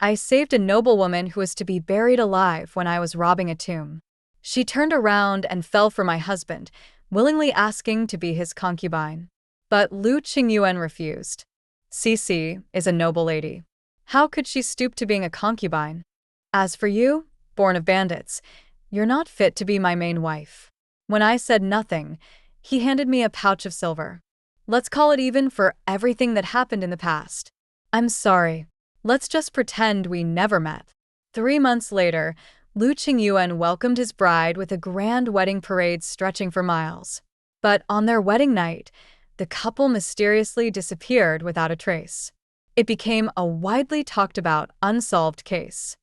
I saved a noblewoman who was to be buried alive when I was robbing a tomb. She turned around and fell for my husband, willingly asking to be his concubine. But Lu Qingyuan refused. Cici is a noble lady. How could she stoop to being a concubine? As for you, born of bandits, you're not fit to be my main wife. When I said nothing, he handed me a pouch of silver. Let's call it even for everything that happened in the past. I'm sorry. Let's just pretend we never met. 3 months later, Lu Qingyuan welcomed his bride with a grand wedding parade stretching for miles. But on their wedding night, the couple mysteriously disappeared without a trace. It became a widely talked about unsolved case.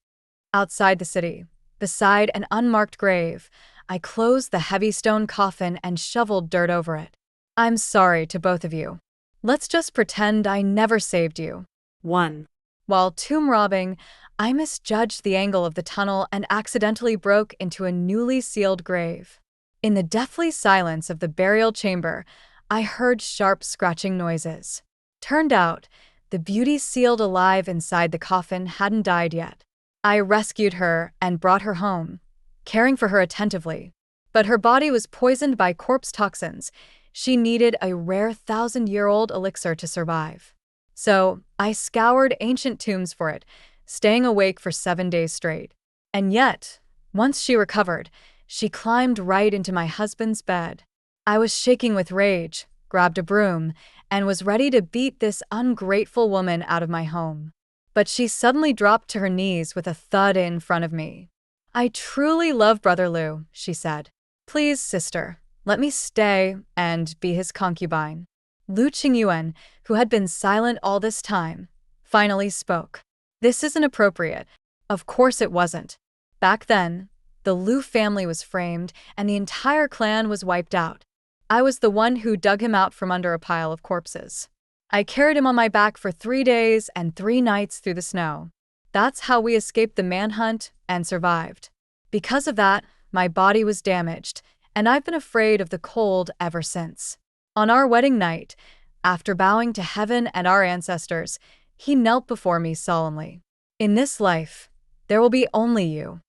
Outside the city, beside an unmarked grave, I closed the heavy stone coffin and shoveled dirt over it. I'm sorry to both of you. Let's just pretend I never saved you. 1. While tomb robbing, I misjudged the angle of the tunnel and accidentally broke into a newly sealed grave. In the deathly silence of the burial chamber, I heard sharp scratching noises. Turned out, the beauty sealed alive inside the coffin hadn't died yet. I rescued her and brought her home, caring for her attentively. But her body was poisoned by corpse toxins. She needed a rare 1,000-year-old elixir to survive. So, I scoured ancient tombs for it, staying awake for 7 days straight. And yet, once she recovered, she climbed right into my husband's bed. I was shaking with rage, grabbed a broom, and was ready to beat this ungrateful woman out of my home. But she suddenly dropped to her knees with a thud in front of me. I truly love Brother Lu, she said. Please, sister, let me stay and be his concubine. Lu Qingyuan, who had been silent all this time, finally spoke. This isn't appropriate. Of course it wasn't. Back then, the Lu family was framed and the entire clan was wiped out. I was the one who dug him out from under a pile of corpses. I carried him on my back for 3 days and 3 nights through the snow. That's how we escaped the manhunt and survived. Because of that, my body was damaged, and I've been afraid of the cold ever since. On our wedding night, after bowing to heaven and our ancestors, he knelt before me solemnly. In this life, there will be only you.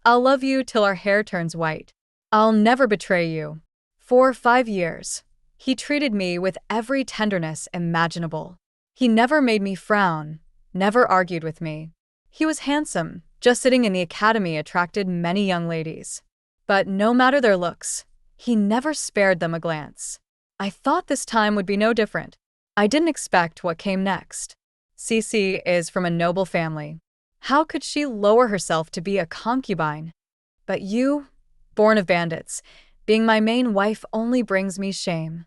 I'll love you till our hair turns white. I'll never betray you. For 5 years, he treated me with every tenderness imaginable. He never made me frown, never argued with me. He was handsome, just sitting in the academy attracted many young ladies. But no matter their looks, he never spared them a glance. I thought this time would be no different. I didn't expect what came next. Cici is from a noble family. How could she lower herself to be a concubine? But you, born of bandits, being my main wife only brings me shame.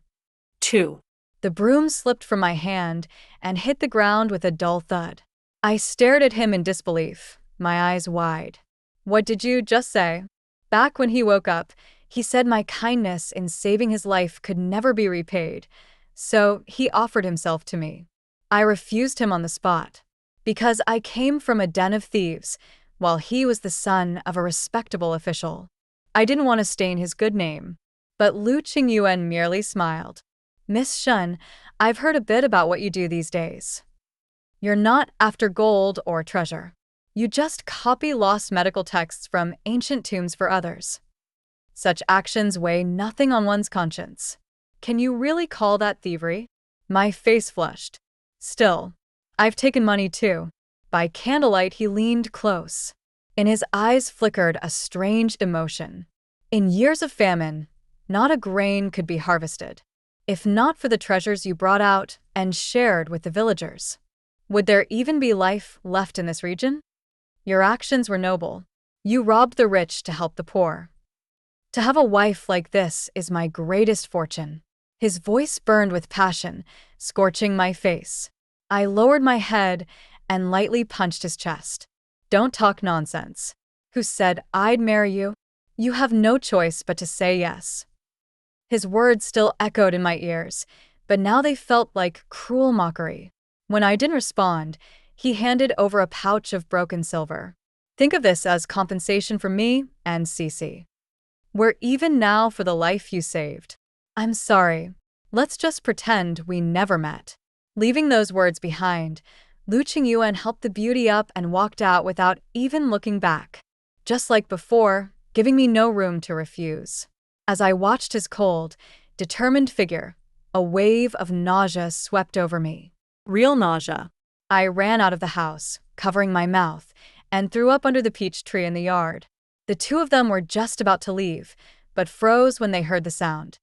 2. The broom slipped from my hand and hit the ground with a dull thud. I stared at him in disbelief, my eyes wide. What did you just say? Back when he woke up, he said my kindness in saving his life could never be repaid, so he offered himself to me. I refused him on the spot, because I came from a den of thieves, while he was the son of a respectable official. I didn't want to stain his good name, but Lu Qingyuan merely smiled. Miss Shun, I've heard a bit about what you do these days. You're not after gold or treasure. You just copy lost medical texts from ancient tombs for others. Such actions weigh nothing on one's conscience. Can you really call that thievery? My face flushed. Still, I've taken money too. By candlelight he leaned close. In his eyes flickered a strange emotion. In years of famine, not a grain could be harvested. If not for the treasures you brought out and shared with the villagers, would there even be life left in this region? Your actions were noble. You robbed the rich to help the poor. To have a wife like this is my greatest fortune. His voice burned with passion, scorching my face. I lowered my head and lightly punched his chest. Don't talk nonsense. Who said I'd marry you? You have no choice but to say yes. His words still echoed in my ears, but now they felt like cruel mockery. When I didn't respond, he handed over a pouch of broken silver. Think of this as compensation for me and Cici. We're even now for the life you saved. I'm sorry. Let's just pretend we never met. Leaving those words behind, Lu Qingyuan helped the beauty up and walked out without even looking back. Just like before, giving me no room to refuse. As I watched his cold, determined figure, a wave of nausea swept over me. Real nausea. I ran out of the house, covering my mouth, and threw up under the peach tree in the yard. The two of them were just about to leave, but froze when they heard the sound.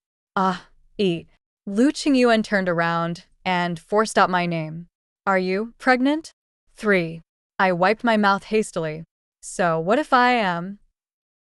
Eat. Lu Qingyuan turned around and forced out my name. Are you pregnant? 3. I wiped my mouth hastily. So, what if I am?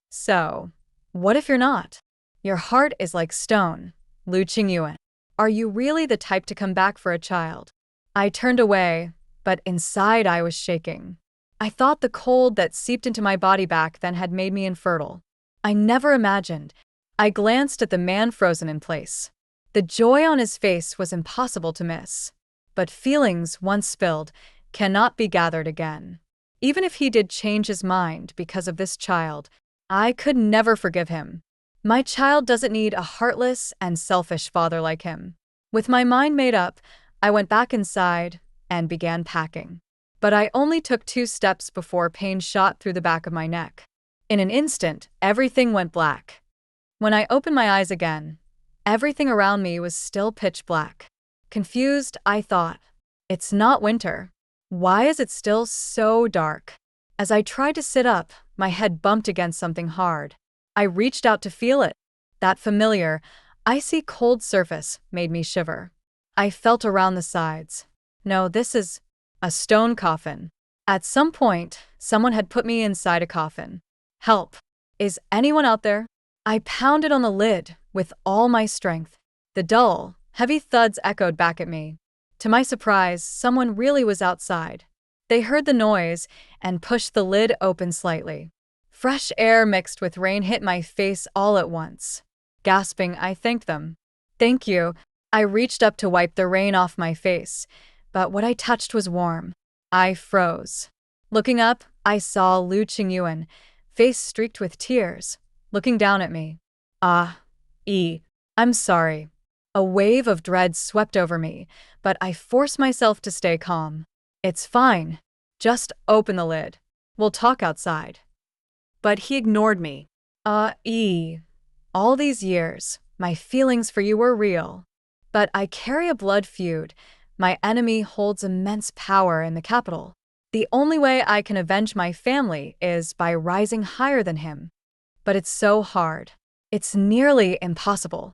So, what if you're not? Your heart is like stone, Lu Qingyuan. Are you really the type to come back for a child? I turned away, but inside I was shaking. I thought the cold that seeped into my body back then had made me infertile. I never imagined. I glanced at the man frozen in place. The joy on his face was impossible to miss. But feelings, once spilled, cannot be gathered again. Even if he did change his mind because of this child, I could never forgive him. My child doesn't need a heartless and selfish father like him. With my mind made up, I went back inside and began packing. But I only took 2 steps before pain shot through the back of my neck. In an instant, everything went black. When I opened my eyes again, everything around me was still pitch black. Confused, I thought, it's not winter. Why is it still so dark? As I tried to sit up, my head bumped against something hard. I reached out to feel it. That familiar, icy cold surface made me shiver. I felt around the sides. No, this is a stone coffin. At some point, someone had put me inside a coffin. Help! Is anyone out there? I pounded on the lid with all my strength. The dull, heavy thuds echoed back at me. To my surprise, someone really was outside. They heard the noise and pushed the lid open slightly. Fresh air mixed with rain hit my face all at once. Gasping, I thanked them. Thank you. I reached up to wipe the rain off my face, but what I touched was warm. I froze. Looking up, I saw Lu Qingyuan, face streaked with tears, looking down at me. I'm sorry. A wave of dread swept over me, but I forced myself to stay calm. It's fine. Just open the lid. We'll talk outside. But he ignored me. All these years, my feelings for you were real. But I carry a blood feud. My enemy holds immense power in the capital. The only way I can avenge my family is by rising higher than him. But it's so hard. It's nearly impossible.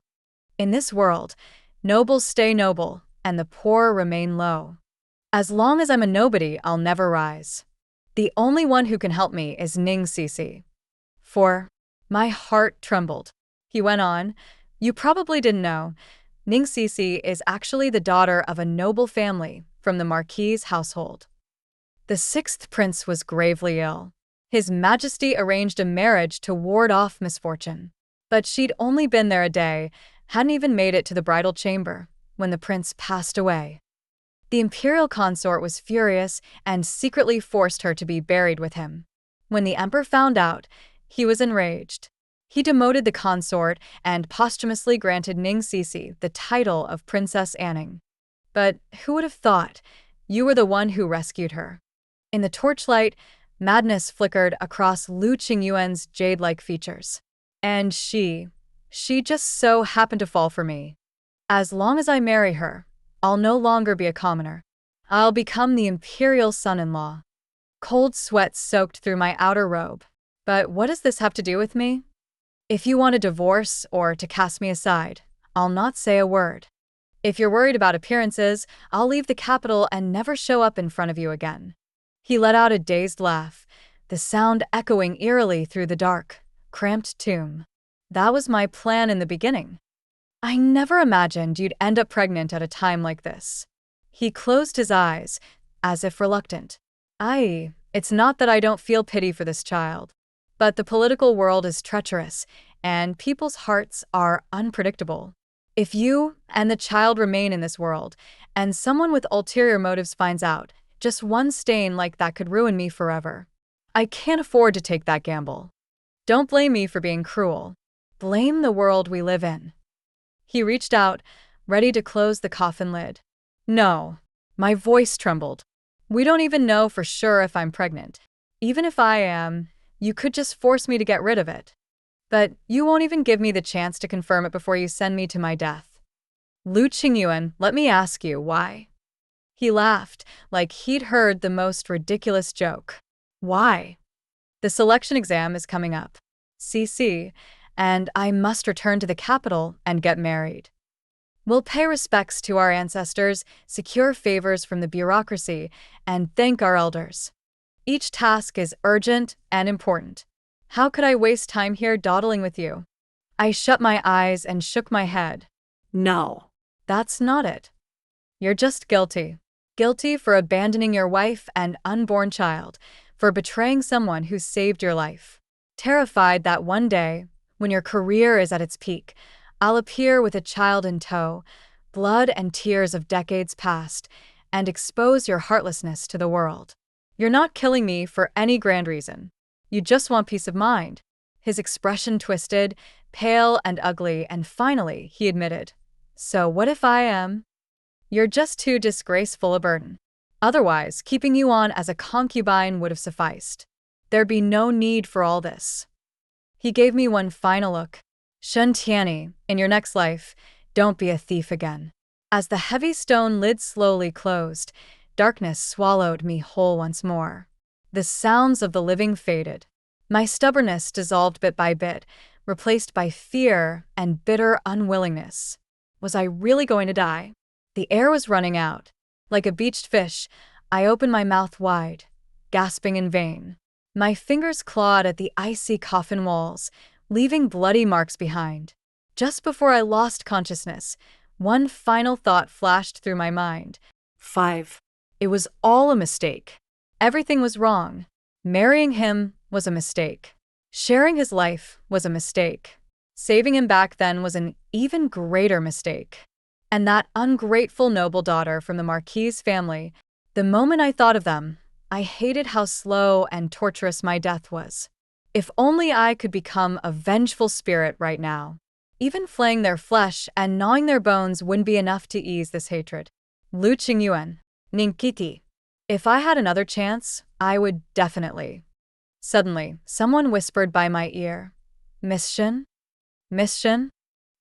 In this world, nobles stay noble, and the poor remain low. As long as I'm a nobody, I'll never rise. The only one who can help me is Ning Cece. For my heart trembled. He went on, you probably didn't know, Ning Cece is actually the daughter of a noble family from the Marquis' household. The 6th prince was gravely ill. His Majesty arranged a marriage to ward off misfortune. But she'd only been there a day, hadn't even made it to the bridal chamber, when the prince passed away. The imperial consort was furious and secretly forced her to be buried with him. When the emperor found out, he was enraged. He demoted the consort and posthumously granted Ning Cece the title of Princess Anning. But who would have thought? You were the one who rescued her. In the torchlight, madness flickered across Lu Qingyuan's jade-like features. And she just so happened to fall for me. As long as I marry her, I'll no longer be a commoner. I'll become the imperial son-in-law. Cold sweat soaked through my outer robe. But what does this have to do with me? If you want a divorce or to cast me aside, I'll not say a word. If you're worried about appearances, I'll leave the capital and never show up in front of you again. He let out a dazed laugh, the sound echoing eerily through the dark, cramped tomb. That was my plan in the beginning. I never imagined you'd end up pregnant at a time like this. He closed his eyes, as if reluctant. It's not that I don't feel pity for this child. But the political world is treacherous, and people's hearts are unpredictable. If you and the child remain in this world, and someone with ulterior motives finds out, just one stain like that could ruin me forever. I can't afford to take that gamble. Don't blame me for being cruel. Blame the world we live in. He reached out, ready to close the coffin lid. No. My voice trembled. We don't even know for sure if I'm pregnant. Even if I am, you could just force me to get rid of it. But you won't even give me the chance to confirm it before you send me to my death. Lu Qingyuan, let me ask you, why? He laughed, like he'd heard the most ridiculous joke. Why? The selection exam is coming up. CC, and I must return to the capital and get married. We'll pay respects to our ancestors, secure favors from the bureaucracy, and thank our elders. Each task is urgent and important. How could I waste time here dawdling with you? I shut my eyes and shook my head. No. That's not it. You're just guilty. Guilty for abandoning your wife and unborn child, for betraying someone who saved your life. Terrified that one day, when your career is at its peak, I'll appear with a child in tow, blood and tears of decades past, and expose your heartlessness to the world. You're not killing me for any grand reason. You just want peace of mind. His expression twisted, pale and ugly, and finally he admitted, "So what if I am? You're just too disgraceful a burden. Otherwise, keeping you on as a concubine would have sufficed. There'd be no need for all this." He gave me one final look. "Shen Tianyi, in your next life, don't be a thief again." As the heavy stone lid slowly closed, darkness swallowed me whole once more. The sounds of the living faded. My stubbornness dissolved bit by bit, replaced by fear and bitter unwillingness. Was I really going to die? The air was running out. Like a beached fish, I opened my mouth wide, gasping in vain. My fingers clawed at the icy coffin walls, leaving bloody marks behind. Just before I lost consciousness, one final thought flashed through my mind. 5. It was all a mistake. Everything was wrong. Marrying him was a mistake. Sharing his life was a mistake. Saving him back then was an even greater mistake. And that ungrateful noble daughter from the Marquis family, the moment I thought of them, I hated how slow and torturous my death was. If only I could become a vengeful spirit right now. Even flaying their flesh and gnawing their bones wouldn't be enough to ease this hatred. Lu Qingyuan, Ninkiti. If I had another chance, I would definitely. Suddenly, someone whispered by my ear, "Miss Shin? Miss Shin?"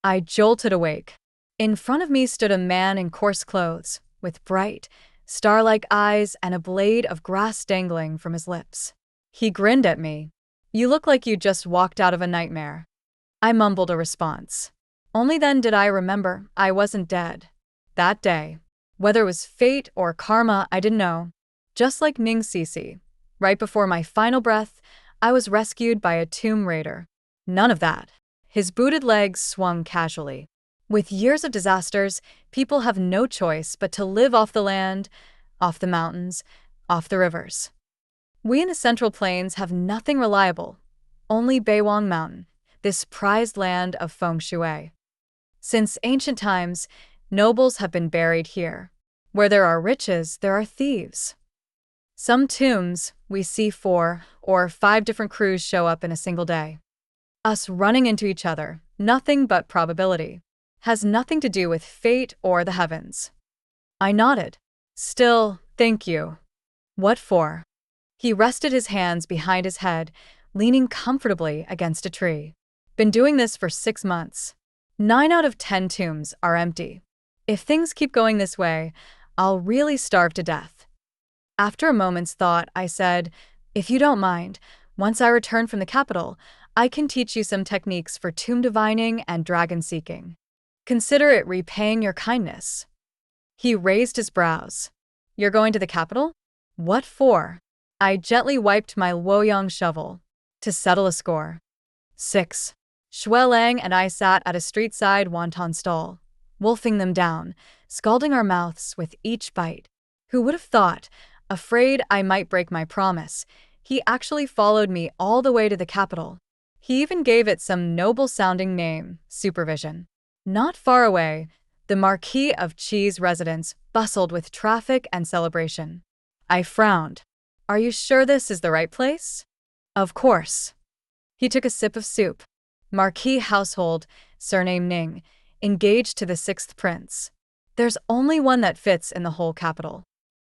I jolted awake. In front of me stood a man in coarse clothes, with bright, star-like eyes and a blade of grass dangling from his lips. He grinned at me. "You look like you just walked out of a nightmare." I mumbled a response. Only then did I remember I wasn't dead. That day, whether it was fate or karma, I didn't know. Just like Ning Sisi, right before my final breath, I was rescued by a tomb raider. None of that. His booted legs swung casually. With years of disasters, people have no choice but to live off the land, off the mountains, off the rivers. We in the Central Plains have nothing reliable, only Beiwang Mountain, this prized land of feng shui. Since ancient times, nobles have been buried here. Where there are riches, there are thieves. Some tombs, we see 4 or 5 different crews show up in a single day. Us running into each other, nothing but probability. Has nothing to do with fate or the heavens. I nodded. "Still, thank you." "What for?" He rested his hands behind his head, leaning comfortably against a tree. "Been doing this for 6 months. 9 out of 10 tombs are empty. If things keep going this way, I'll really starve to death." After a moment's thought, I said, "If you don't mind, once I return from the capital, I can teach you some techniques for tomb divining and dragon seeking. Consider it repaying your kindness." He raised his brows. "You're going to the capital? What for?" I gently wiped my Luoyang shovel. "To settle a score." 6. Shui Lang and I sat at a street-side wonton stall, wolfing them down, scalding our mouths with each bite. Who would have thought, afraid I might break my promise, he actually followed me all the way to the capital. He even gave it some noble-sounding name, Supervision. Not far away, the Marquis of Qi's residence bustled with traffic and celebration. I frowned. "Are you sure this is the right place?" "Of course." He took a sip of soup. "Marquis household, surname Ning, engaged to the 6th prince. There's only one that fits in the whole capital."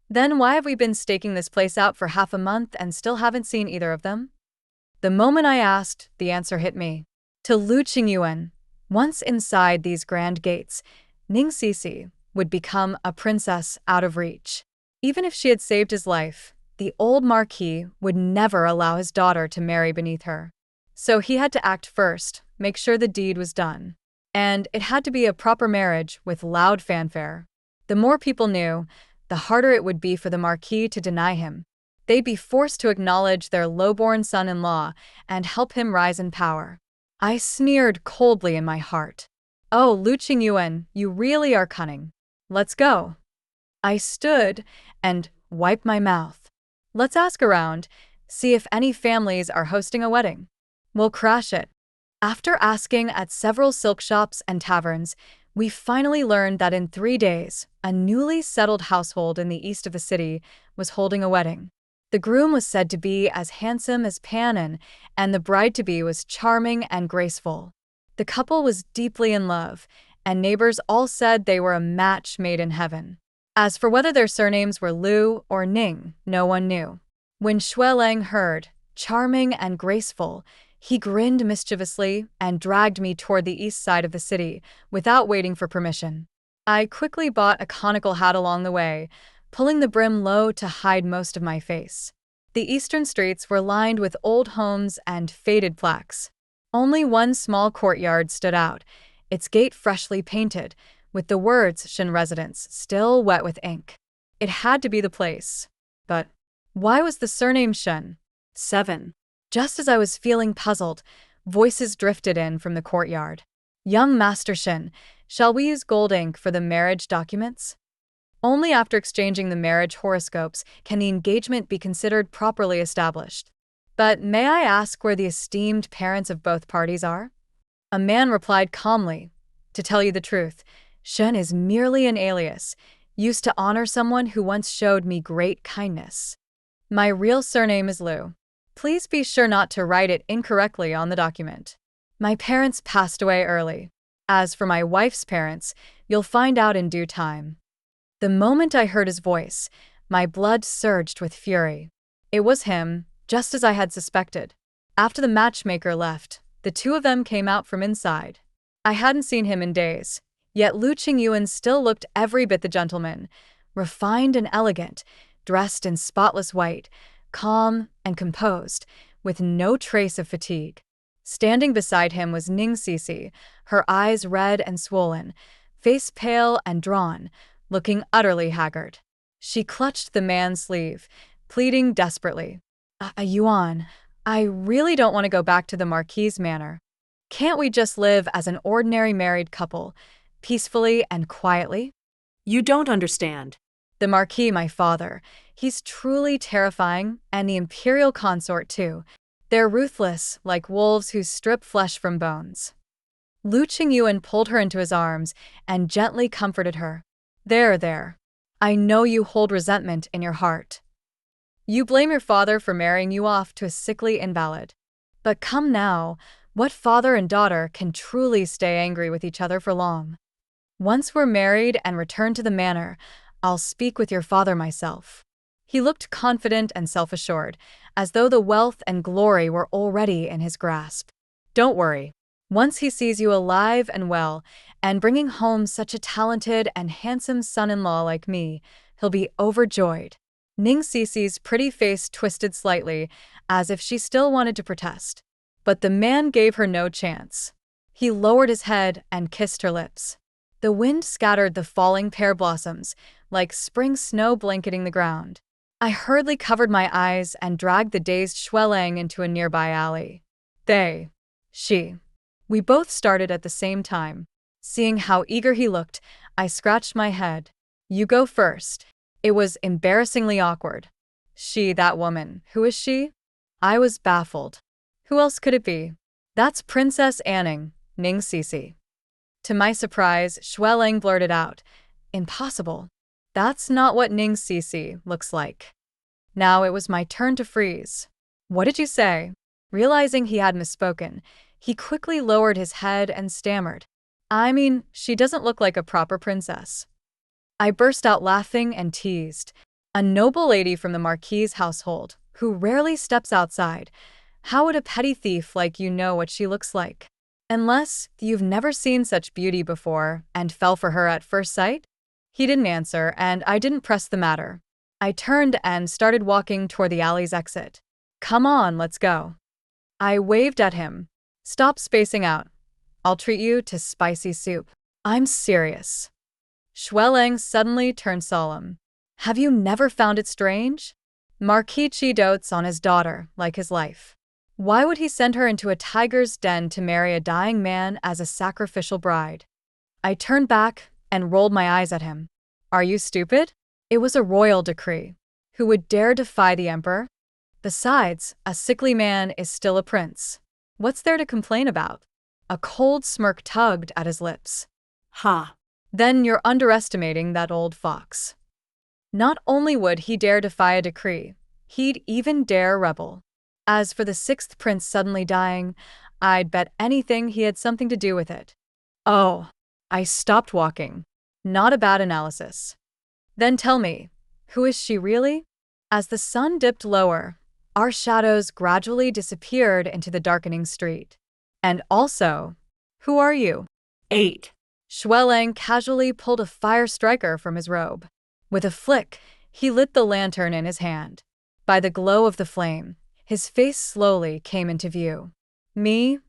Then why have we been staking this place out for half a month and still haven't seen either of them? The moment I asked, the answer hit me. To Lu Qingyuan, once inside these grand gates, Ning Sisi would become a princess out of reach. Even if she had saved his life, the old marquis would never allow his daughter to marry beneath her. So he had to act first, make sure the deed was done. And it had to be a proper marriage with loud fanfare. The more people knew, the harder it would be for the marquis to deny him. They'd be forced to acknowledge their lowborn son-in-law and help him rise in power. I sneered coldly in my heart. Oh, Lu Qingyuan, you really are cunning. Let's go. I stood and wiped my mouth. Let's ask around, see if any families are hosting a wedding. We'll crash it. After asking at several silk shops and taverns, we finally learned that in 3 days, a newly settled household in the east of the city was holding a wedding. The groom was said to be as handsome as Panin, and the bride-to-be was charming and graceful. The couple was deeply in love, and neighbors all said they were a match made in heaven. As for whether their surnames were Lu or Ning, no one knew. When Xueleng heard, charming and graceful, he grinned mischievously and dragged me toward the east side of the city without waiting for permission. I quickly bought a conical hat along the way, pulling the brim low to hide most of my face. The eastern streets were lined with old homes and faded plaques. Only one small courtyard stood out, its gate freshly painted, with the words Shen Residence still wet with ink. It had to be the place. But why was the surname Shen? 7. Just as I was feeling puzzled, voices drifted in from the courtyard. Young Master Shen, shall we use gold ink for the marriage documents? Only after exchanging the marriage horoscopes can the engagement be considered properly established. But may I ask where the esteemed parents of both parties are? A man replied calmly, to tell you the truth, Shen is merely an alias, used to honor someone who once showed me great kindness. My real surname is Lu. Please be sure not to write it incorrectly on the document. My parents passed away early. As for my wife's parents, you'll find out in due time. The moment I heard his voice, my blood surged with fury. It was him, just as I had suspected. After the matchmaker left, the two of them came out from inside. I hadn't seen him in days, yet Lu Qingyuan still looked every bit the gentleman, refined and elegant, dressed in spotless white, calm and composed, with no trace of fatigue. Standing beside him was Ning Sisi, her eyes red and swollen, face pale and drawn, looking utterly haggard. She clutched the man's sleeve, pleading desperately. Yuan, I really don't want to go back to the Marquis' manor. Can't we just live as an ordinary married couple, peacefully and quietly? You don't understand. The Marquis, my father, he's truly terrifying, and the imperial consort too. They're ruthless, like wolves who strip flesh from bones. Lu Qingyuan pulled her into his arms and gently comforted her. There. I know you hold resentment in your heart. You blame your father for marrying you off to a sickly invalid. But come now, what father and daughter can truly stay angry with each other for long? Once we're married and return to the manor, I'll speak with your father myself. He looked confident and self-assured, as though the wealth and glory were already in his grasp. Don't worry. Once he sees you alive and well, and bringing home such a talented and handsome son-in-law like me, he'll be overjoyed. Ning Sisi's pretty face twisted slightly, as if she still wanted to protest. But the man gave her no chance. He lowered his head and kissed her lips. The wind scattered the falling pear blossoms, like spring snow blanketing the ground. I hurriedly covered my eyes and dragged the dazed Xueleng into a nearby alley. We both started at the same time. Seeing how eager he looked, I scratched my head. You go first. It was embarrassingly awkward. That woman, who is she? I was baffled. Who else could it be? That's Princess Anning, Ning Sisi. To my surprise, Xueleng blurted out, Impossible. That's not what Ning Sisi looks like. Now it was my turn to freeze. What did you say? Realizing he had misspoken, he quickly lowered his head and stammered. I mean, she doesn't look like a proper princess. I burst out laughing and teased. A noble lady from the Marquis's household, who rarely steps outside. How would a petty thief like you know what she looks like? Unless you've never seen such beauty before and fell for her at first sight? He didn't answer, and I didn't press the matter. I turned and started walking toward the alley's exit. Come on, let's go. I waved at him. Stop spacing out. I'll treat you to spicy soup. I'm serious. Xueleng suddenly turned solemn. Have you never found it strange? Marquis Qi dotes on his daughter like his life. Why would he send her into a tiger's den to marry a dying man as a sacrificial bride? I turned back and rolled my eyes at him. Are you stupid? It was a royal decree. Who would dare defy the emperor? Besides, a sickly man is still a prince. What's there to complain about? A cold smirk tugged at his lips. Ha. Then you're underestimating that old fox. Not only would he dare defy a decree, he'd even dare rebel. As for the sixth prince suddenly dying, I'd bet anything he had something to do with it. Oh, I stopped walking. Not a bad analysis. Then tell me, who is she really? As the sun dipped lower, our shadows gradually disappeared into the darkening street. And also, who are you? 8. Xueleng casually pulled a fire striker from his robe. With a flick, he lit the lantern in his hand. By the glow of the flame, his face slowly came into view. Me?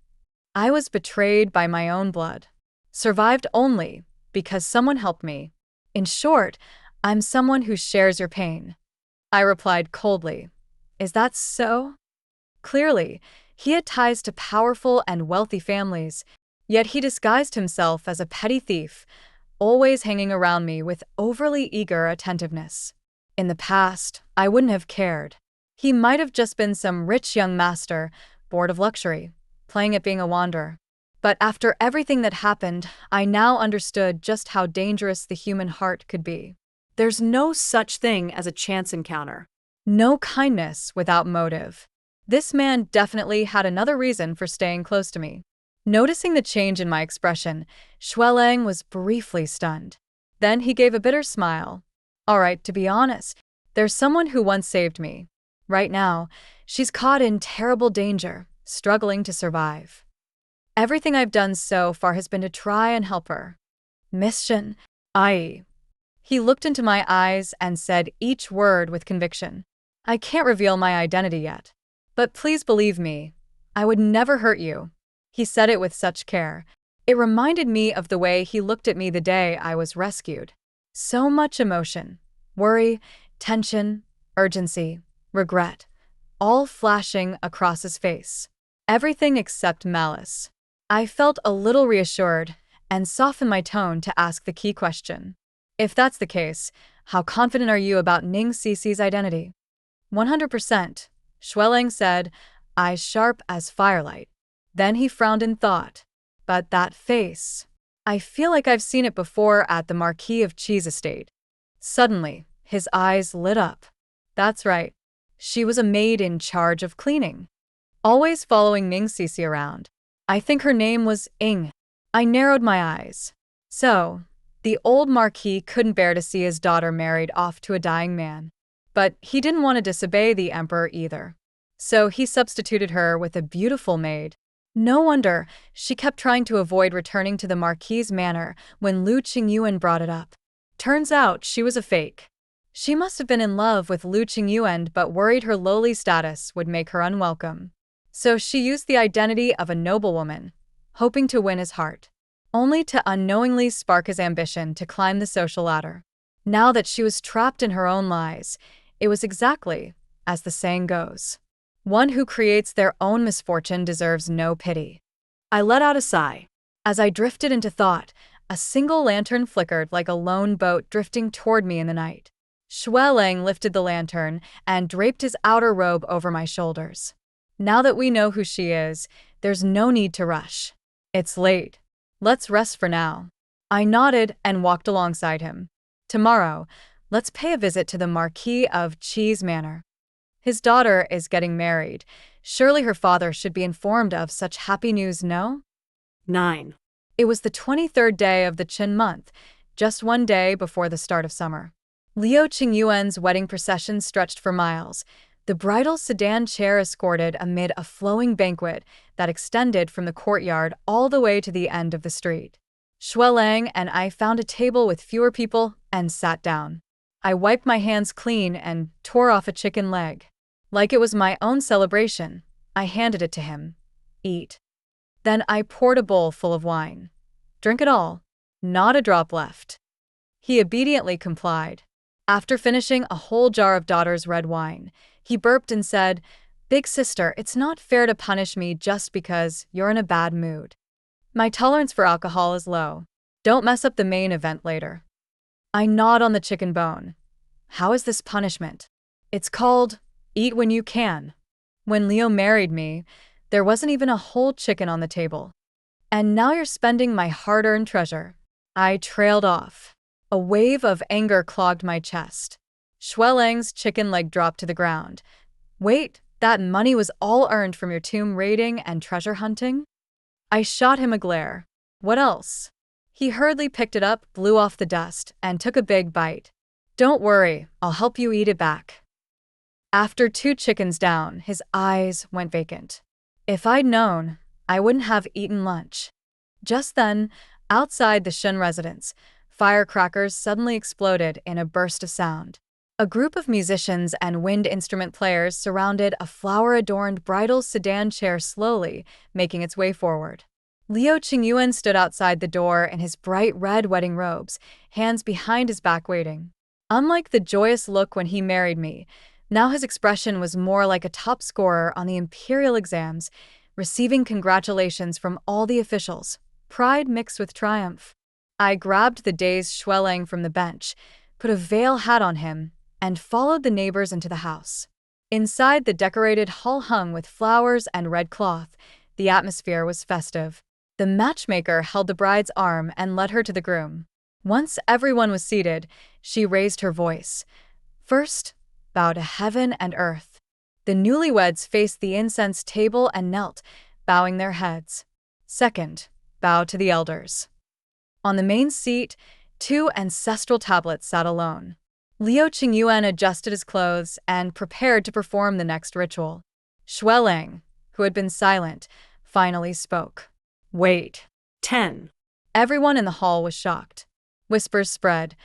I was betrayed by my own blood. Survived only because someone helped me. In short, I'm someone who shares your pain. I replied coldly. Is that so? Clearly, he had ties to powerful and wealthy families, yet he disguised himself as a petty thief, always hanging around me with overly eager attentiveness. In the past, I wouldn't have cared. He might have just been some rich young master, bored of luxury, playing at being a wanderer. But after everything that happened, I now understood just how dangerous the human heart could be. There's no such thing as a chance encounter. No kindness without motive. This man definitely had another reason for staying close to me. Noticing the change in my expression, Xueleng was briefly stunned. Then he gave a bitter smile. All right, to be honest, there's someone who once saved me. Right now, she's caught in terrible danger, struggling to survive. Everything I've done so far has been to try and help her. Mission, I. He looked into my eyes and said each word with conviction. I can't reveal my identity yet. But please believe me, I would never hurt you. He said it with such care. It reminded me of the way he looked at me the day I was rescued. So much emotion, worry, tension, urgency, regret, all flashing across his face. Everything except malice. I felt a little reassured and softened my tone to ask the key question. If that's the case, how confident are you about Ning Cici's identity? 100%, Xueleng said, eyes sharp as firelight. Then he frowned in thought. But that face. I feel like I've seen it before at the Marquis of Qi's estate. Suddenly, his eyes lit up. That's right. She was a maid in charge of cleaning. Always following Ning Cici around. I think her name was Ing. I narrowed my eyes. So, the old Marquis couldn't bear to see his daughter married off to a dying man. But he didn't want to disobey the emperor either. So he substituted her with a beautiful maid. No wonder she kept trying to avoid returning to the Marquis's manor when Lu Qingyuan brought it up. Turns out she was a fake. She must have been in love with Lu Qingyuan but worried her lowly status would make her unwelcome. So she used the identity of a noblewoman, hoping to win his heart, only to unknowingly spark his ambition to climb the social ladder. Now that she was trapped in her own lies, it was exactly as the saying goes. One who creates their own misfortune deserves no pity. I let out a sigh. As I drifted into thought, a single lantern flickered like a lone boat drifting toward me in the night. Xueleng lifted the lantern and draped his outer robe over my shoulders. Now that we know who she is, there's no need to rush. It's late. Let's rest for now. I nodded and walked alongside him. Tomorrow, let's pay a visit to the Marquis of Qi's manor. His daughter is getting married. Surely her father should be informed of such happy news, no? 9. It was the 23rd day of the Qin month, just one day before the start of summer. Liu Qingyuan's wedding procession stretched for miles, the bridal sedan chair escorted amid a flowing banquet that extended from the courtyard all the way to the end of the street. Shuelang and I found a table with fewer people and sat down. I wiped my hands clean and tore off a chicken leg. Like it was my own celebration, I handed it to him. Eat. Then I poured a bowl full of wine. Drink it all. Not a drop left. He obediently complied. After finishing a whole jar of daughter's red wine, he burped and said, "Big sister, it's not fair to punish me just because you're in a bad mood. My tolerance for alcohol is low. Don't mess up the main event later." I gnawed on the chicken bone. How is this punishment? It's called eat when you can. When Leo married me, there wasn't even a whole chicken on the table. And now you're spending my hard-earned treasure. I trailed off. A wave of anger clogged my chest. Shuelang's chicken leg dropped to the ground. Wait, that money was all earned from your tomb raiding and treasure hunting? I shot him a glare. What else? He hurriedly picked it up, blew off the dust, and took a big bite. Don't worry, I'll help you eat it back. After 2 chickens down, his eyes went vacant. If I'd known, I wouldn't have eaten lunch. Just then, outside the Shun residence, firecrackers suddenly exploded in a burst of sound. A group of musicians and wind instrument players surrounded a flower-adorned bridal sedan chair slowly, making its way forward. Liu Qingyuan stood outside the door in his bright red wedding robes, hands behind his back waiting. Unlike the joyous look when he married me, now his expression was more like a top scorer on the imperial exams, receiving congratulations from all the officials, pride mixed with triumph. I grabbed the dazed Shuelang from the bench, put a veil hat on him, and followed the neighbors into the house. Inside the decorated hall hung with flowers and red cloth, the atmosphere was festive. The matchmaker held the bride's arm and led her to the groom. Once everyone was seated, she raised her voice. First, bow to heaven and earth. The newlyweds faced the incense table and knelt, bowing their heads. Second, bow to the elders. On the main seat, 2 ancestral tablets sat alone. Liu Qingyuan adjusted his clothes and prepared to perform the next ritual. Shuelang, who had been silent, finally spoke. Wait. 10. Everyone in the hall was shocked. Whispers spread.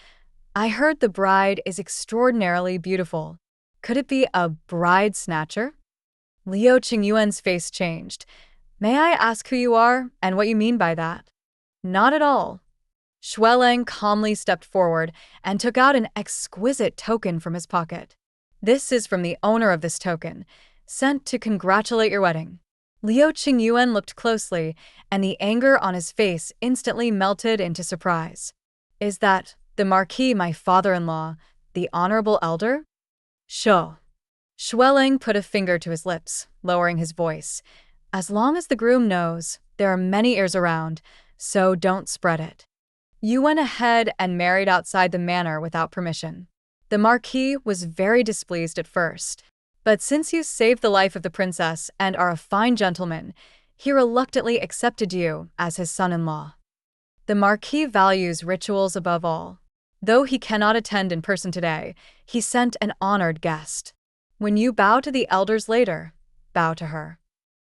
I heard the bride is extraordinarily beautiful. Could it be a bride snatcher? Liu Qingyuan's face changed. May I ask who you are and what you mean by that? Not at all. Shuelang calmly stepped forward and took out an exquisite token from his pocket. This is from the owner of this token, sent to congratulate your wedding. Liu Qingyuan looked closely, and the anger on his face instantly melted into surprise. Is that the Marquis, my father-in-law, the honorable elder? Sho. Shuelang put a finger to his lips, lowering his voice. As long as the groom knows, there are many ears around, so don't spread it. You went ahead and married outside the manor without permission. The Marquis was very displeased at first, but since you saved the life of the princess and are a fine gentleman, he reluctantly accepted you as his son-in-law. The Marquis values rituals above all. Though he cannot attend in person today, he sent an honored guest. When you bow to the elders later, bow to her.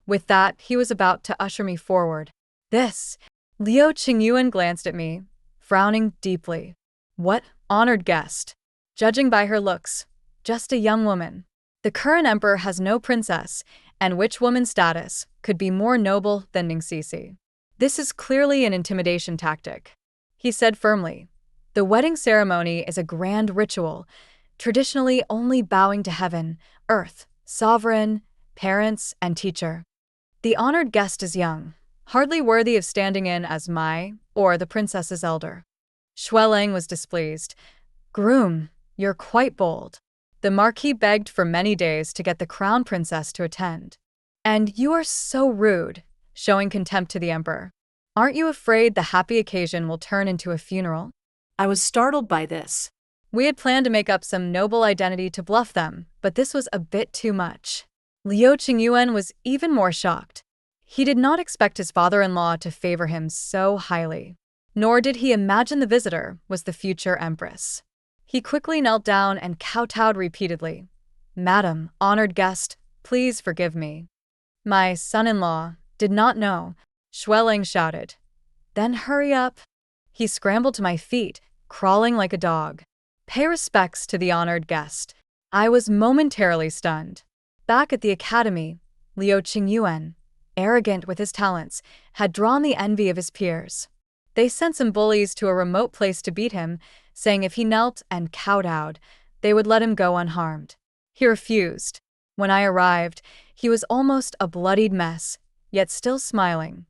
With that, he was about to usher me forward. Liu Qingyuan glanced at me, frowning deeply. What honored guest? Judging by her looks, just a young woman. The current emperor has no princess, and which woman's status could be more noble than Ningxixi? This is clearly an intimidation tactic. He said firmly, the wedding ceremony is a grand ritual, traditionally only bowing to heaven, earth, sovereign, parents, and teacher. The honored guest is young, hardly worthy of standing in as my or the princess's elder. Shuelang was displeased. Groom, you're quite bold. The Marquis begged for many days to get the crown princess to attend. And you are so rude, showing contempt to the emperor. Aren't you afraid the happy occasion will turn into a funeral? I was startled by this. We had planned to make up some noble identity to bluff them, but this was a bit too much. Liu Qingyuan was even more shocked. He did not expect his father-in-law to favor him so highly, nor did he imagine the visitor was the future empress. He quickly knelt down and kowtowed repeatedly. "Madam, honored guest, please forgive me." "My son-in-law did not know," Schwelling shouted. "Then hurry up." He scrambled to my feet, crawling like a dog. "Pay respects to the honored guest." I was momentarily stunned. Back at the academy, Liu Qingyuan, arrogant with his talents, had drawn the envy of his peers. They sent some bullies to a remote place to beat him, saying if he knelt and kowtowed, they would let him go unharmed. He refused. When I arrived, he was almost a bloodied mess, yet still smiling.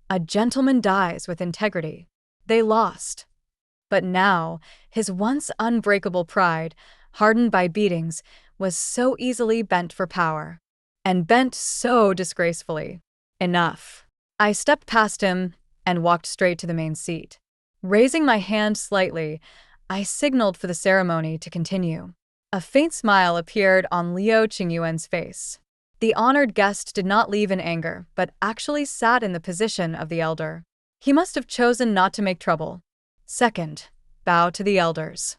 A gentleman dies with integrity. They lost. But now, his once unbreakable pride, hardened by beatings, was so easily bent for power. And bent so disgracefully. Enough. I stepped past him and walked straight to the main seat. Raising my hand slightly, I signaled for the ceremony to continue. A faint smile appeared on Liu Qingyuan's face. The honored guest did not leave in anger, but actually sat in the position of the elder. He must have chosen not to make trouble. Second, bow to the elders.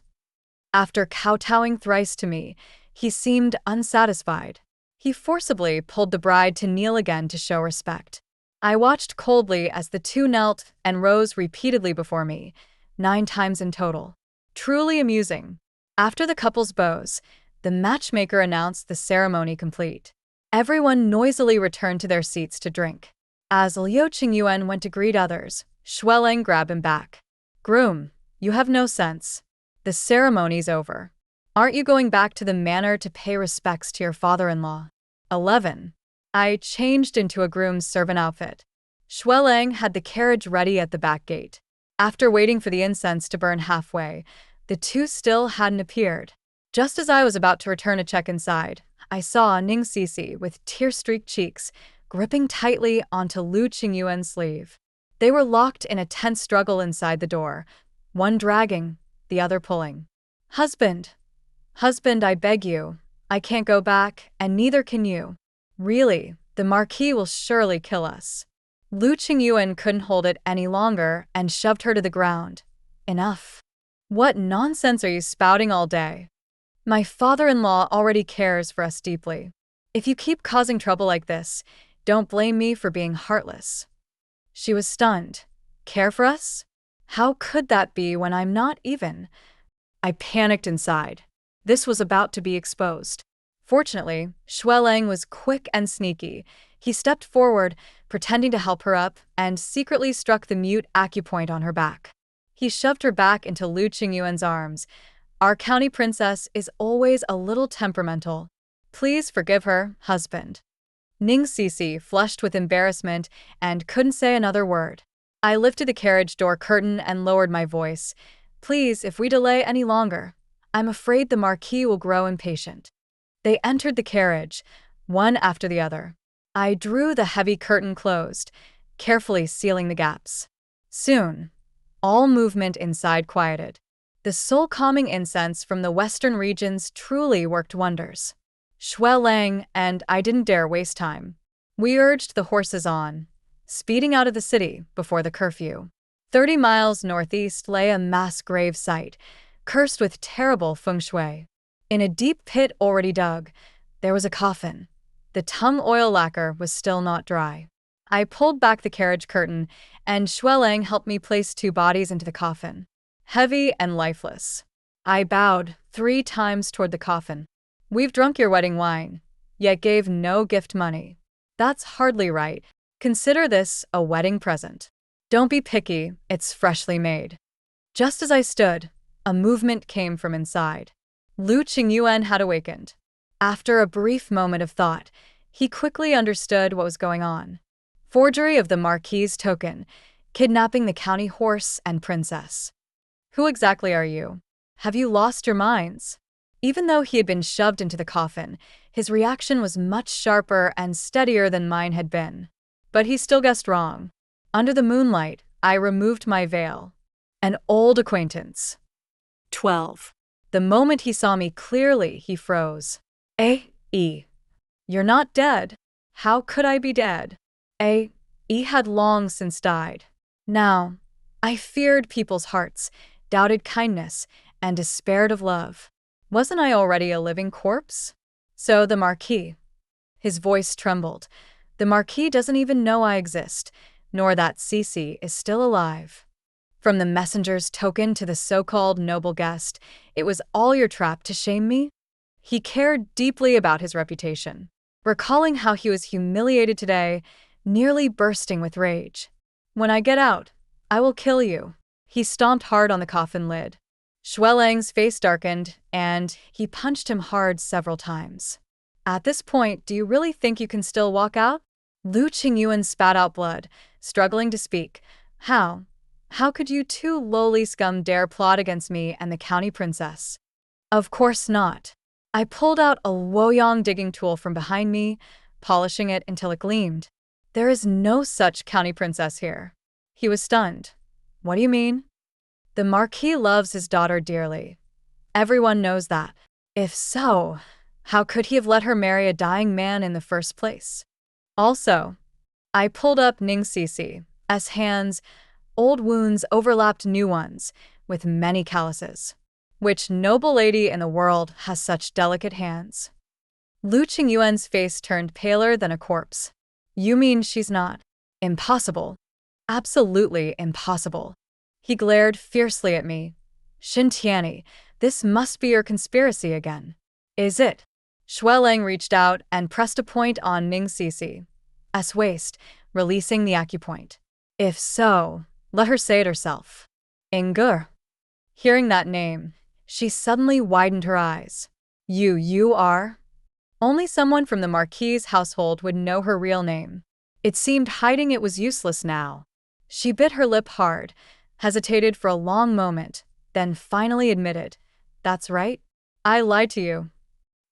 After kowtowing thrice to me, he seemed unsatisfied. He forcibly pulled the bride to kneel again to show respect. I watched coldly as the two knelt and rose repeatedly before me, 9 times in total. Truly amusing. After the couple's bows, the matchmaker announced the ceremony complete. Everyone noisily returned to their seats to drink. As Liu Qingyuan went to greet others, Schwelling grabbed him back. "Groom, you have no sense. The ceremony's over. Aren't you going back to the manor to pay respects to your father-in-law?" 11. I changed into a groom's servant outfit. Schwelling had the carriage ready at the back gate. After waiting for the incense to burn halfway, the two still hadn't appeared. Just as I was about to return a check inside, I saw Ning Sisi with tear-streaked cheeks, gripping tightly onto Liu Qingyuan's sleeve. They were locked in a tense struggle inside the door, one dragging, the other pulling. Husband, I beg you. I can't go back, and neither can you. Really, the Marquis will surely kill us." Liu Qingyuan couldn't hold it any longer and shoved her to the ground. "Enough. What nonsense are you spouting all day? My father-in-law already cares for us deeply. If you keep causing trouble like this, don't blame me for being heartless." She was stunned. "Care for us? How could that be when I'm not even?" I panicked inside. This was about to be exposed. Fortunately, Schwelling was quick and sneaky. He stepped forward, pretending to help her up, and secretly struck the mute acupoint on her back. He shoved her back into Liu Qingyuan's arms. "Our county princess is always a little temperamental. Please forgive her, husband." Ning Sisi flushed with embarrassment and couldn't say another word. I lifted the carriage door curtain and lowered my voice. "Please, if we delay any longer, I'm afraid the Marquis will grow impatient." They entered the carriage, one after the other. I drew the heavy curtain closed, carefully sealing the gaps. Soon, all movement inside quieted. The soul-calming incense from the western regions truly worked wonders. Schwelling and I didn't dare waste time. We urged the horses on, speeding out of the city before the curfew. 30 miles northeast lay a mass grave site, cursed with terrible feng shui. In a deep pit already dug, there was a coffin. The tung oil lacquer was still not dry. I pulled back the carriage curtain, and Schwelling helped me place 2 bodies into the coffin. Heavy and lifeless. I bowed 3 times toward the coffin. "We've drunk your wedding wine, yet gave no gift money. That's hardly right. Consider this a wedding present. Don't be picky, it's freshly made." Just as I stood, a movement came from inside. Liu Qingyuan had awakened. After a brief moment of thought, he quickly understood what was going on. Forgery of the Marquis' token, kidnapping the county horse and princess. "Who exactly are you? Have you lost your minds?" Even though he had been shoved into the coffin, his reaction was much sharper and steadier than mine had been. But he still guessed wrong. Under the moonlight, I removed my veil. An old acquaintance. 12. The moment he saw me clearly, he froze. You're not dead." "How could I be dead?" Had long since died. Now, I feared people's hearts, doubted kindness, and despaired of love. Wasn't I already a living corpse? So the Marquis. His voice trembled. The Marquis doesn't even know I exist, nor that Cece is still alive. From the messenger's token to the so-called noble guest, it was all your trap to shame me? He cared deeply about his reputation. Recalling how he was humiliated today, nearly bursting with rage. When I get out, I will kill you. He stomped hard on the coffin lid. Xuelang's face darkened, and he punched him hard several times. At this point, do you really think you can still walk out? Lu Qingyuan spat out blood, struggling to speak. How? How could you two lowly scum dare plot against me and the county princess? Of course not. I pulled out a Luoyang digging tool from behind me, polishing it until it gleamed. There is no such county princess here. He was stunned. What do you mean? The Marquis loves his daughter dearly. Everyone knows that. If so, how could he have let her marry a dying man in the first place? Also, I pulled up Ning Cece's hands. Old wounds overlapped new ones, with many calluses. Which noble lady in the world has such delicate hands? Lu Qingyuan's face turned paler than a corpse. You mean she's not? Impossible. Absolutely impossible. He glared fiercely at me. Xin Tianyi, this must be your conspiracy again. Is it? Xuelang reached out and pressed a point on Ning Cece's waist, releasing the acupoint. If so, let her say it herself. Ingur. Hearing that name, she suddenly widened her eyes. You are? Only someone from the Marquis's household would know her real name. It seemed hiding it was useless now. She bit her lip hard, hesitated for a long moment, then finally admitted, That's right. I lied to you.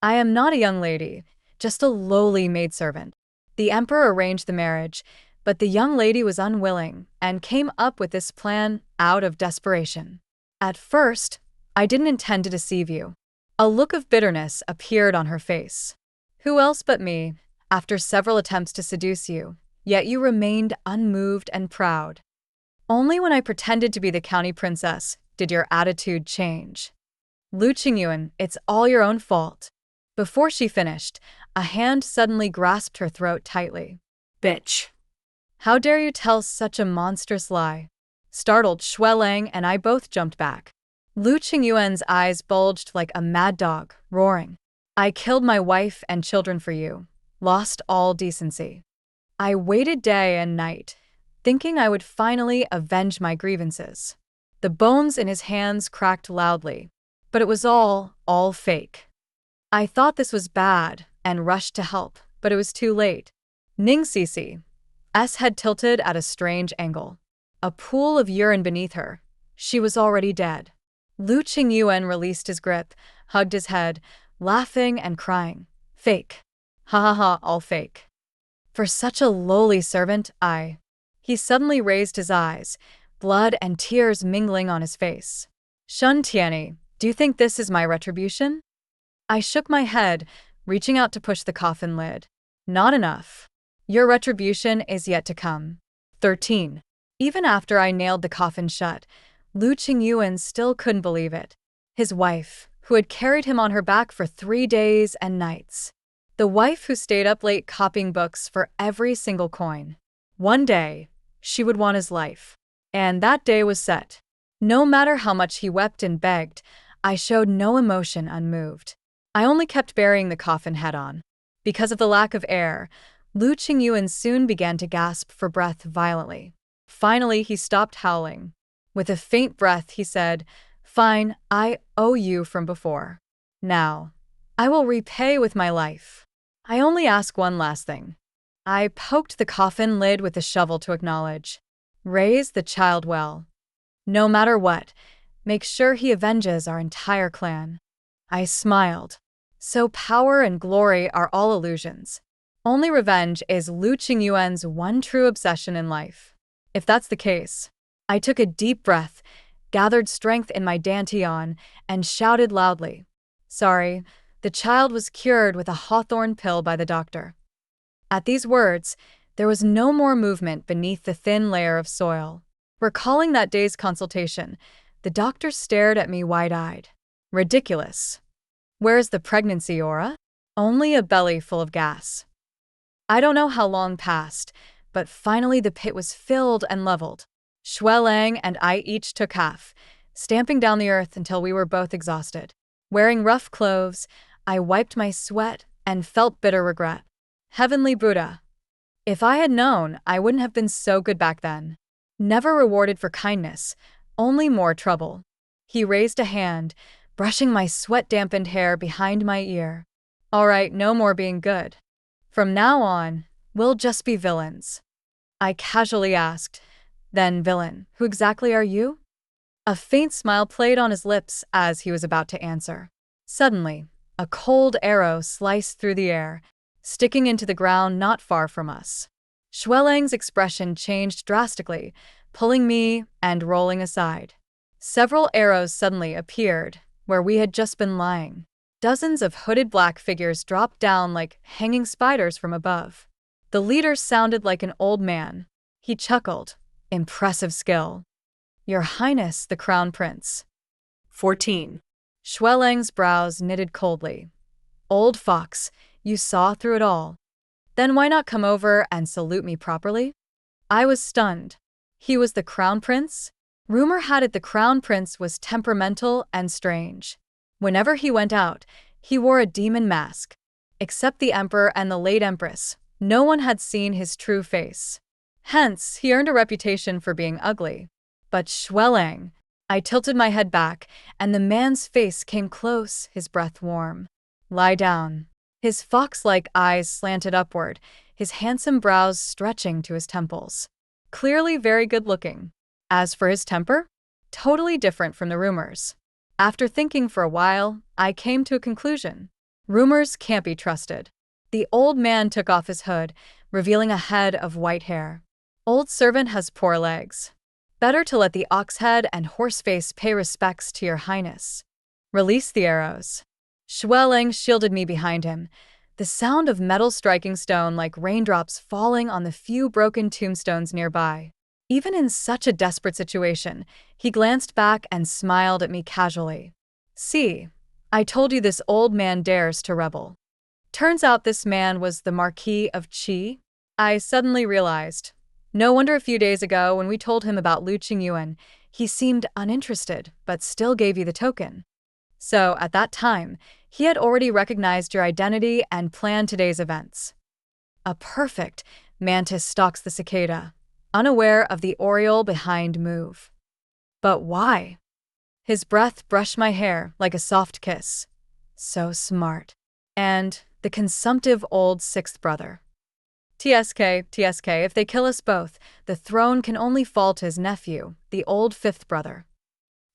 I am not a young lady, just a lowly maidservant. The emperor arranged the marriage, but the young lady was unwilling and came up with this plan out of desperation. At first, I didn't intend to deceive you. A look of bitterness appeared on her face. Who else but me, after several attempts to seduce you, yet you remained unmoved and proud. Only when I pretended to be the county princess did your attitude change. Lu Qingyuan, it's all your own fault. Before she finished, a hand suddenly grasped her throat tightly. Bitch. How dare you tell such a monstrous lie? Startled, Xuelang and I both jumped back. Lu Qingyuan's eyes bulged like a mad dog, roaring. I killed my wife and children for you, lost all decency. I waited day and night, thinking I would finally avenge my grievances. The bones in his hands cracked loudly, but it was all fake. I thought this was bad and rushed to help, but it was too late. Ning Cece's head tilted at a strange angle. A pool of urine beneath her. She was already dead. Lu Qingyuan released his grip, hugged his head, laughing and crying. Fake. Ha ha ha, all fake. For such a lowly servant, He suddenly raised his eyes, blood and tears mingling on his face. Xin Tianyi, do you think this is my retribution? I shook my head, reaching out to push the coffin lid. Not enough. Your retribution is yet to come. 13. Even after I nailed the coffin shut, Lu Qingyuan still couldn't believe it. His wife, who had carried him on her back for 3 days and nights. The wife who stayed up late copying books for every single coin. One day, she would want his life. And that day was set. No matter how much he wept and begged, I showed no emotion unmoved. I only kept burying the coffin head on. Because of the lack of air, Lu Qingyuan soon began to gasp for breath violently. Finally, he stopped howling. With a faint breath, he said, Fine, I owe you from before. Now, I will repay with my life. I only ask one last thing. I poked the coffin lid with a shovel to acknowledge. Raise the child well. No matter what, make sure he avenges our entire clan. I smiled. So power and glory are all illusions. Only revenge is Lu Qingyuan's one true obsession in life. If that's the case, I took a deep breath, gathered strength in my dantian, and shouted loudly. Sorry, the child was cured with a hawthorn pill by the doctor. At these words, there was no more movement beneath the thin layer of soil. Recalling that day's consultation, The doctor stared at me wide-eyed. Ridiculous. Where's the pregnancy aura? Only a belly full of gas. I don't know how long passed, but finally the pit was filled and leveled. Shui Lang and I each took half, stamping down the earth until we were both exhausted. Wearing rough clothes, I wiped my sweat and felt bitter regret. Heavenly Buddha. If I had known, I wouldn't have been so good back then. Never rewarded for kindness, only more trouble. He raised a hand, brushing my sweat-dampened hair behind my ear. All right, no more being good. From now on, we'll just be villains. I casually asked, then villain, who exactly are you? A faint smile played on his lips as he was about to answer. Suddenly, a cold arrow sliced through the air, sticking into the ground not far from us. Shui Lang's expression changed drastically, pulling me and rolling aside. Several arrows suddenly appeared where we had just been lying. Dozens of hooded black figures dropped down like hanging spiders from above. The leader sounded like an old man. He chuckled. Impressive skill. Your Highness, the Crown Prince. 14. Shui Lang's brows knitted coldly. Old fox, you saw through it all. Then why not come over and salute me properly? I was stunned. He was the Crown Prince? Rumor had it the Crown Prince was temperamental and strange. Whenever he went out, he wore a demon mask. Except the Emperor and the late Empress, no one had seen his true face. Hence, he earned a reputation for being ugly. But Shui Lang. I tilted my head back, and the man's face came close, his breath warm. Lie down. His fox-like eyes slanted upward, his handsome brows stretching to his temples. Clearly very good-looking. As for his temper, totally different from the rumors. After thinking for a while, I came to a conclusion. Rumors can't be trusted. The old man took off his hood, revealing a head of white hair. Old servant has poor legs. Better to let the ox-head and horse-face pay respects to your highness. Release the arrows. Shui Lang shielded me behind him, the sound of metal striking stone like raindrops falling on the few broken tombstones nearby. Even in such a desperate situation, he glanced back and smiled at me casually. See, I told you this old man dares to rebel. Turns out this man was the Marquis of Qi. I suddenly realized. No wonder a few days ago when we told him about Lu Qingyuan, he seemed uninterested but still gave you the token. So, at that time, he had already recognized your identity and planned today's events. A perfect mantis stalks the cicada, unaware of the oriole behind move. But why? His breath brushed my hair like a soft kiss. So smart. And the consumptive old sixth brother. TSK, if they kill us both, the throne can only fall to his nephew, the old fifth brother.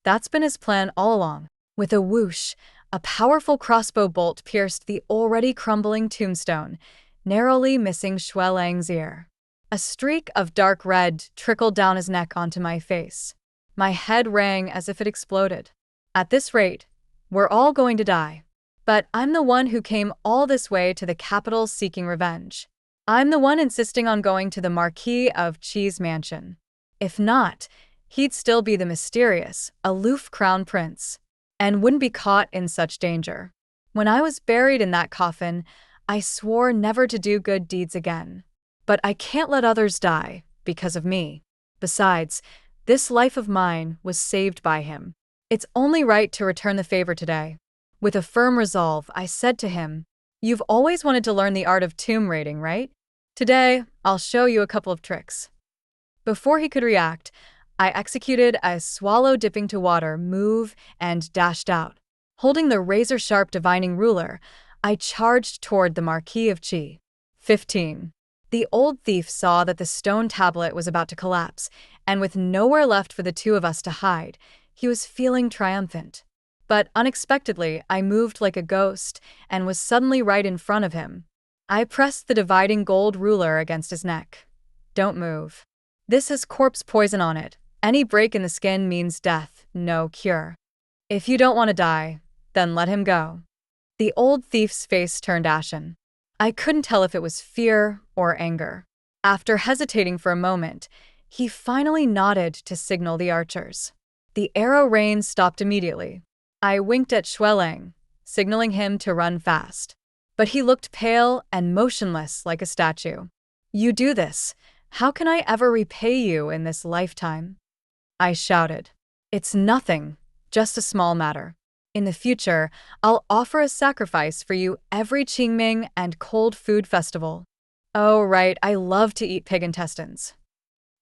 That's been his plan all along. With a whoosh, a powerful crossbow bolt pierced the already crumbling tombstone, narrowly missing Shui Lang's ear. A streak of dark red trickled down his neck onto my face. My head rang as if it exploded. At this rate, we're all going to die. But I'm the one who came all this way to the capital seeking revenge. I'm the one insisting on going to the Marquis of Qi's mansion. If not, he'd still be the mysterious, aloof crown prince, and wouldn't be caught in such danger. When I was buried in that coffin, I swore never to do good deeds again. But I can't let others die because of me. Besides, this life of mine was saved by him. It's only right to return the favor today. With a firm resolve, I said to him, "You've always wanted to learn the art of tomb raiding, right? Today, I'll show you a couple of tricks." Before he could react, I executed a swallow dipping to water move and dashed out. Holding the razor-sharp divining ruler, I charged toward the Marquis of Qi. 15. The old thief saw that the stone tablet was about to collapse, and with nowhere left for the two of us to hide, he was feeling triumphant. But unexpectedly, I moved like a ghost and was suddenly right in front of him. I pressed the dividing gold ruler against his neck. Don't move. This has corpse poison on it. Any break in the skin means death, no cure. If you don't want to die, then let him go. The old thief's face turned ashen. I couldn't tell if it was fear or anger. After hesitating for a moment, he finally nodded to signal the archers. The arrow rain stopped immediately. I winked at Xueling, signaling him to run fast. But he looked pale and motionless like a statue. "You do this. How can I ever repay you in this lifetime?" I shouted. "It's nothing, just a small matter. In the future, I'll offer a sacrifice for you every Qingming and cold food festival." Oh, right, I love to eat pig intestines.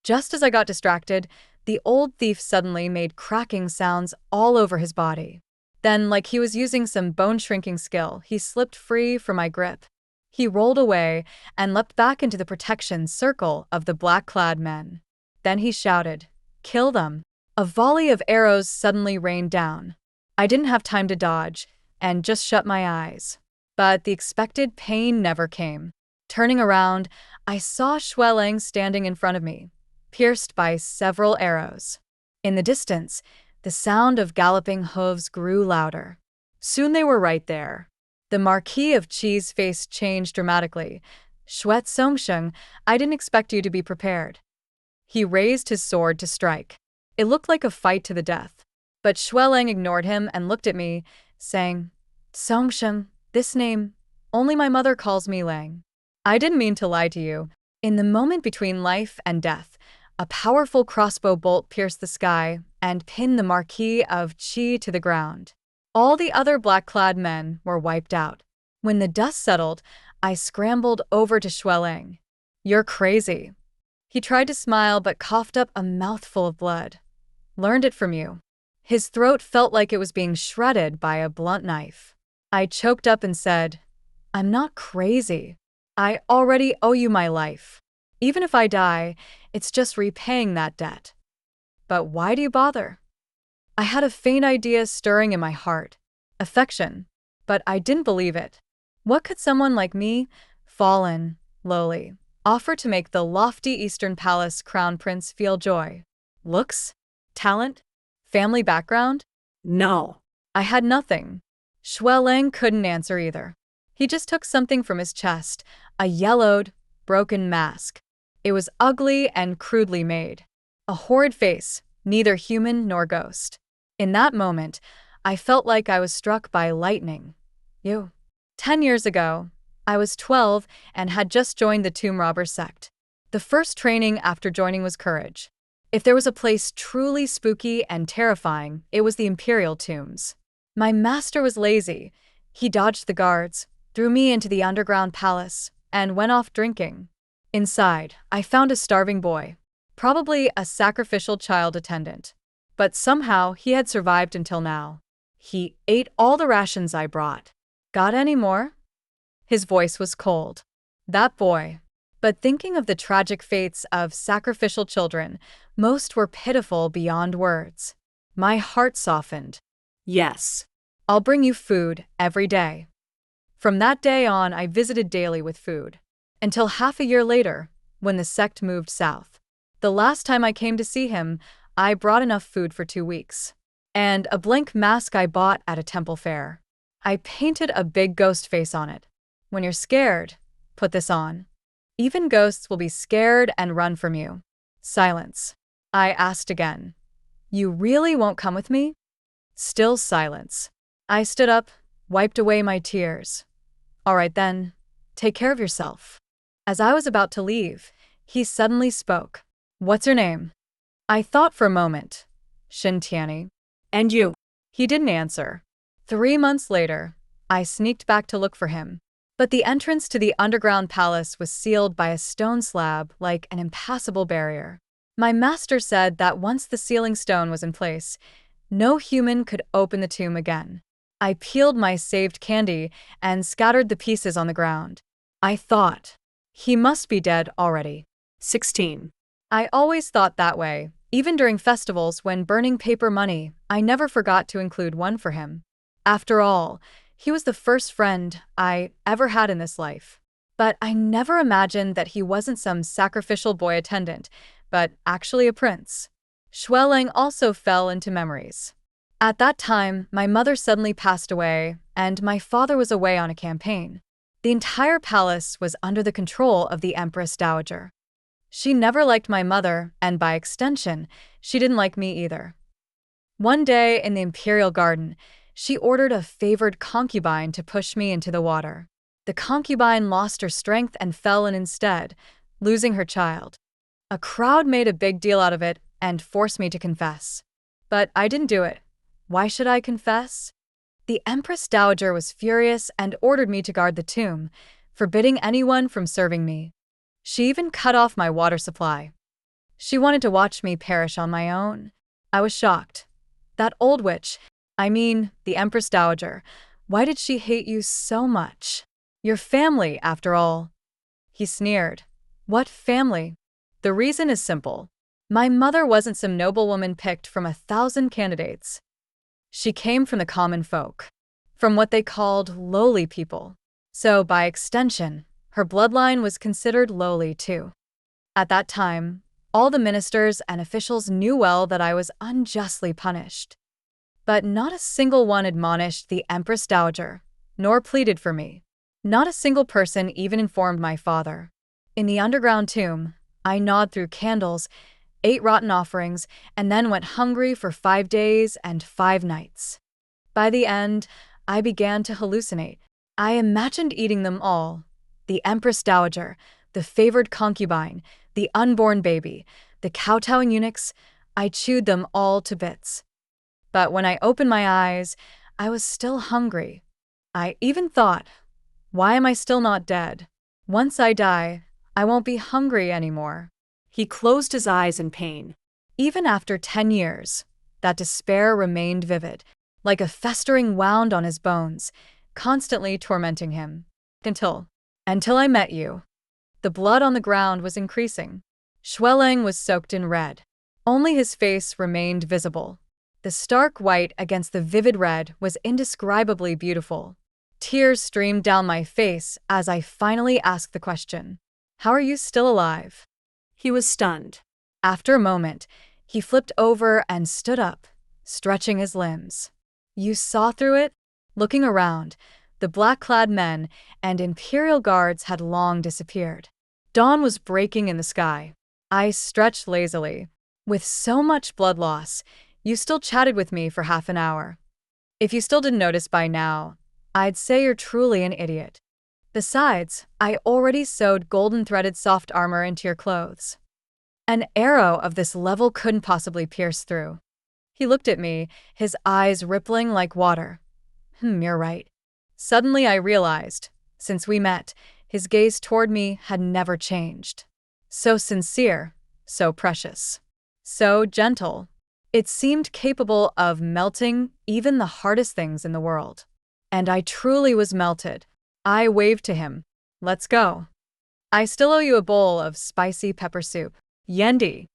Just as I got distracted, the old thief suddenly made cracking sounds all over his body. Then, like he was using some bone-shrinking skill, he slipped free from my grip. He rolled away and leapt back into the protection circle of the black-clad men. Then he shouted, "Kill them!" A volley of arrows suddenly rained down. I didn't have time to dodge, and just shut my eyes. But the expected pain never came. Turning around, I saw Xueling standing in front of me, pierced by several arrows. In the distance, the sound of galloping hooves grew louder. Soon they were right there. The Marquis of Qi's face changed dramatically. "Xuet Songsheng, I didn't expect you to be prepared." He raised his sword to strike. It looked like a fight to the death. But Xueling ignored him and looked at me, saying, "Songsheng, this name, only my mother calls me Lang." I didn't mean to lie to you. In the moment between life and death, a powerful crossbow bolt pierced the sky and pinned the Marquis of Qi to the ground. All the other black-clad men were wiped out. When the dust settled, I scrambled over to Xueling. "You're crazy." He tried to smile but coughed up a mouthful of blood. "Learned it from you." His throat felt like it was being shredded by a blunt knife. I choked up and said, "I'm not crazy. I already owe you my life. Even if I die, it's just repaying that debt." "But why do you bother?" I had a faint idea stirring in my heart. Affection. But I didn't believe it. What could someone like me, fallen, lowly, offer to make the lofty Eastern Palace crown prince feel joy? Looks? Talent? Family background? No. I had nothing. Xueling couldn't answer either. He just took something from his chest, a yellowed, broken mask. It was ugly and crudely made. A horrid face, neither human nor ghost. In that moment, I felt like I was struck by lightning. 10 years ago, I was 12 and had just joined the Tomb Robbers sect. The first training after joining was courage. If there was a place truly spooky and terrifying, it was the Imperial Tombs. My master was lazy. He dodged the guards, threw me into the underground palace, and went off drinking. Inside, I found a starving boy, probably a sacrificial child attendant. But somehow he had survived until now. He ate all the rations I brought. "Got any more?" His voice was cold. That boy. But thinking of the tragic fates of sacrificial children, most were pitiful beyond words. My heart softened. Yes. "I'll bring you food every day." From that day on, I visited daily with food. Until half a year later, when the sect moved south. The last time I came to see him, I brought enough food for 2 weeks. And a blank mask I bought at a temple fair. I painted a big ghost face on it. "When you're scared, put this on. Even ghosts will be scared and run from you." Silence. I asked again, "You really won't come with me?" Still silence. I stood up, wiped away my tears. "All right then, take care of yourself." As I was about to leave, he suddenly spoke. "What's your name?" I thought for a moment. "Shin Tianyi." And you? He didn't answer. 3 months later, I sneaked back to look for him. But the entrance to the underground palace was sealed by a stone slab like an impassable barrier. My master said that once the sealing stone was in place, no human could open the tomb again. I peeled my saved candy and scattered the pieces on the ground. I thought, he must be dead already. 16. I always thought that way. Even during festivals when burning paper money, I never forgot to include one for him. After all, he was the first friend I ever had in this life. But I never imagined that he wasn't some sacrificial boy attendant, but actually a prince. Xueling also fell into memories. At that time, my mother suddenly passed away, and my father was away on a campaign. The entire palace was under the control of the Empress Dowager. She never liked my mother, and by extension, she didn't like me either. One day in the imperial garden, she ordered a favored concubine to push me into the water. The concubine lost her strength and fell in instead, losing her child. A crowd made a big deal out of it and forced me to confess. But I didn't do it. Why should I confess? The Empress Dowager was furious and ordered me to guard the tomb, forbidding anyone from serving me. She even cut off my water supply. She wanted to watch me perish on my own. I was shocked. That old witch, the Empress Dowager, why did she hate you so much? Your family, after all. He sneered. What family? The reason is simple. My mother wasn't some noblewoman picked from 1,000 candidates. She came from the common folk, from what they called lowly people. So, by extension, her bloodline was considered lowly too. At that time, all the ministers and officials knew well that I was unjustly punished. But not a single one admonished the Empress Dowager, nor pleaded for me. Not a single person even informed my father. In the underground tomb, I gnawed through candles, ate rotten offerings, and then went hungry for 5 days and 5 nights. By the end, I began to hallucinate. I imagined eating them all. The Empress Dowager, the favored concubine, the unborn baby, the kowtowing eunuchs, I chewed them all to bits. But when I opened my eyes, I was still hungry. I even thought, why am I still not dead? Once I die, I won't be hungry anymore. He closed his eyes in pain. Even after 10 years, that despair remained vivid, like a festering wound on his bones, constantly tormenting him. Until I met you. The blood on the ground was increasing. Schwelling was soaked in red. Only his face remained visible. The stark white against the vivid red was indescribably beautiful. Tears streamed down my face as I finally asked the question, "How are you still alive?" He was stunned. After a moment, he flipped over and stood up, stretching his limbs. You saw through it? Looking around, the black-clad men and imperial guards had long disappeared. Dawn was breaking in the sky. I stretched lazily. With so much blood loss, you still chatted with me for half an hour. If you still didn't notice by now, I'd say you're truly an idiot. Besides, I already sewed golden-threaded soft armor into your clothes. An arrow of this level couldn't possibly pierce through. He looked at me, his eyes rippling like water. You're right. Suddenly I realized, since we met, his gaze toward me had never changed. So sincere, so precious, so gentle. It seemed capable of melting even the hardest things in the world. And I truly was melted. I waved to him. Let's go. I still owe you a bowl of spicy pepper soup. Yendi.